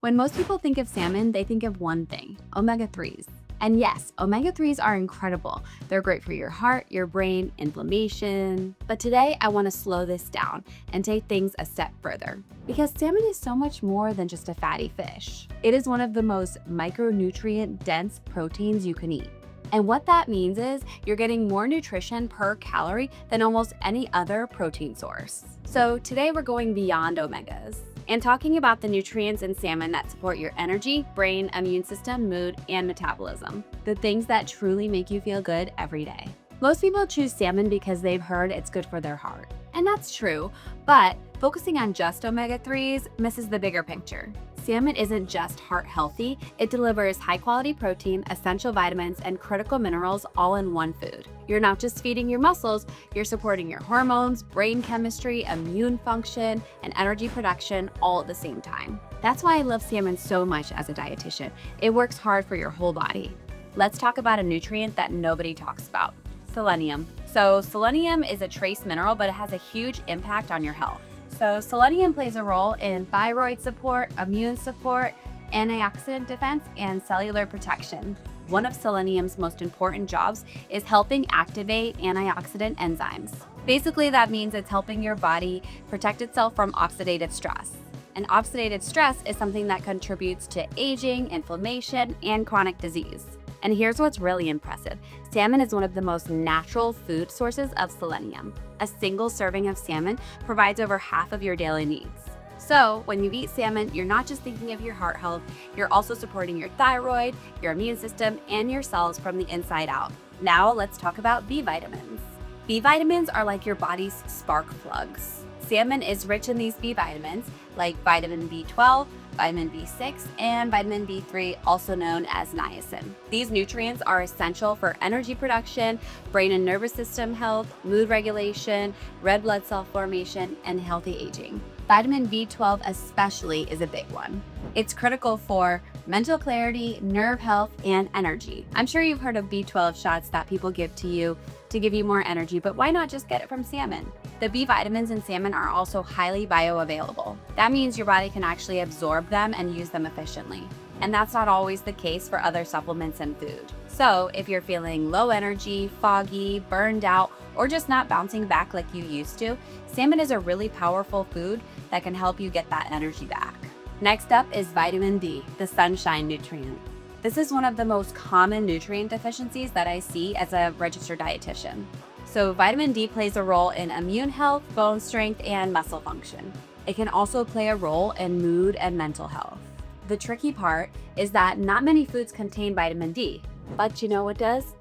When most people think of salmon, they think of one thing, omega-3s. And yes, omega-3s are incredible. They're great for your heart, your brain, inflammation. But today, I want to slow this down and take things a step further. Because salmon is so much more than just a fatty fish. It is one of the most micronutrient-dense proteins you can eat. And what that means is you're getting more nutrition per calorie than almost any other protein source. So today we're going beyond omegas and talking about the nutrients in salmon that support your energy, brain, immune system, mood, and metabolism. The things that truly make you feel good every day. Most people choose salmon because they've heard it's good for their heart. And that's true, but focusing on just omega-3s misses the bigger picture. Salmon isn't just heart healthy, it delivers high quality protein, essential vitamins, and critical minerals all in one food. You're not just feeding your muscles, you're supporting your hormones, brain chemistry, immune function, and energy production all at the same time. That's why I love salmon so much as a dietitian. It works hard for your whole body. Let's talk about a nutrient that nobody talks about, selenium. So selenium is a trace mineral, but it has a huge impact on your health. So selenium plays a role in thyroid support, immune support, antioxidant defense, and cellular protection. One of selenium's most important jobs is helping activate antioxidant enzymes. Basically, that means it's helping your body protect itself from oxidative stress. And oxidative stress is something that contributes to aging, inflammation, and chronic disease. And here's what's really impressive. Salmon is one of the most natural food sources of selenium. A single serving of salmon provides over half of your daily needs. So when you eat salmon, you're not just thinking of your heart health, you're also supporting your thyroid, your immune system, and your cells from the inside out. Now let's talk about B vitamins. B vitamins are like your body's spark plugs. Salmon is rich in these B vitamins, like vitamin B12, vitamin B6, and vitamin B3, also known as niacin. These nutrients are essential for energy production, brain and nervous system health, mood regulation, red blood cell formation, and healthy aging. Vitamin B12 especially is a big one. It's critical for mental clarity, nerve health, and energy. I'm sure you've heard of B12 shots that people give to you to give you more energy, but why not just get it from salmon? The B vitamins in salmon are also highly bioavailable. That means your body can actually absorb them and use them efficiently. And that's not always the case for other supplements and food. So if you're feeling low energy, foggy, burned out, or just not bouncing back like you used to, salmon is a really powerful food that can help you get that energy back. Next up is vitamin D, the sunshine nutrient. This is one of the most common nutrient deficiencies that I see as a registered dietitian. So vitamin D plays a role in immune health, bone strength, and muscle function. It can also play a role in mood and mental health. The tricky part is that not many foods contain vitamin D, but you know what does?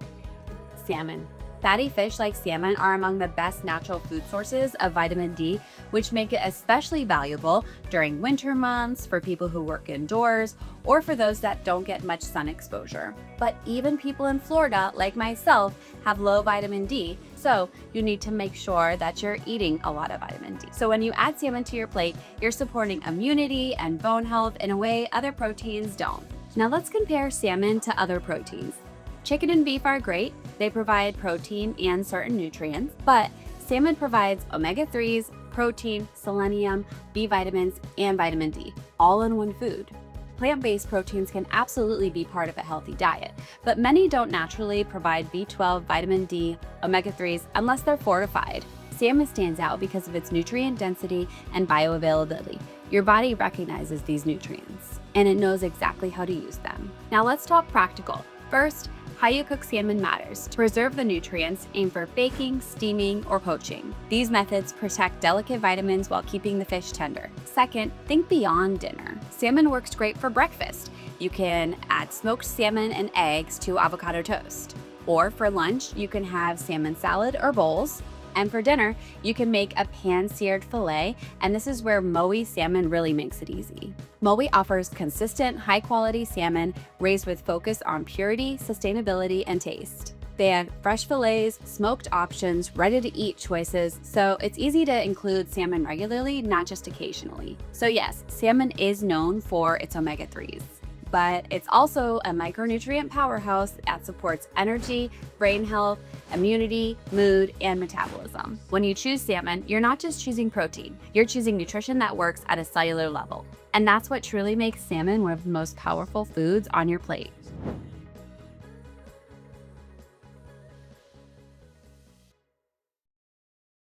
Salmon. Fatty fish like salmon are among the best natural food sources of vitamin D, which make it especially valuable during winter months for people who work indoors or for those that don't get much sun exposure. But even people in Florida, like myself, have low vitamin D, so you need to make sure that you're eating a lot of vitamin D. So when you add salmon to your plate, you're supporting immunity and bone health in a way other proteins don't. Now let's compare salmon to other proteins. Chicken and beef are great. They provide protein and certain nutrients, but salmon provides omega-3s, protein, selenium, B vitamins, and vitamin D, all in one food. Plant-based proteins can absolutely be part of a healthy diet, but many don't naturally provide B12, vitamin D, omega-3s unless they're fortified. Salmon stands out because of its nutrient density and bioavailability. Your body recognizes these nutrients, and it knows exactly how to use them. Now let's talk practical. First, how you cook salmon matters. To preserve the nutrients, aim for baking, steaming, or poaching. These methods protect delicate vitamins while keeping the fish tender. Second, think beyond dinner. Salmon works great for breakfast. You can add smoked salmon and eggs to avocado toast. Or for lunch, you can have salmon salad or bowls. And for dinner, you can make a pan-seared filet, and this is where Mowi salmon really makes it easy. Mowi offers consistent, high-quality salmon raised with focus on purity, sustainability, and taste. They have fresh fillets, smoked options, ready-to-eat choices, so it's easy to include salmon regularly, not just occasionally. So yes, salmon is known for its omega-3s. but it's also a micronutrient powerhouse that supports energy, brain health, immunity, mood, and metabolism. When you choose salmon, you're not just choosing protein, you're choosing nutrition that works at a cellular level. And that's what truly makes salmon one of the most powerful foods on your plate.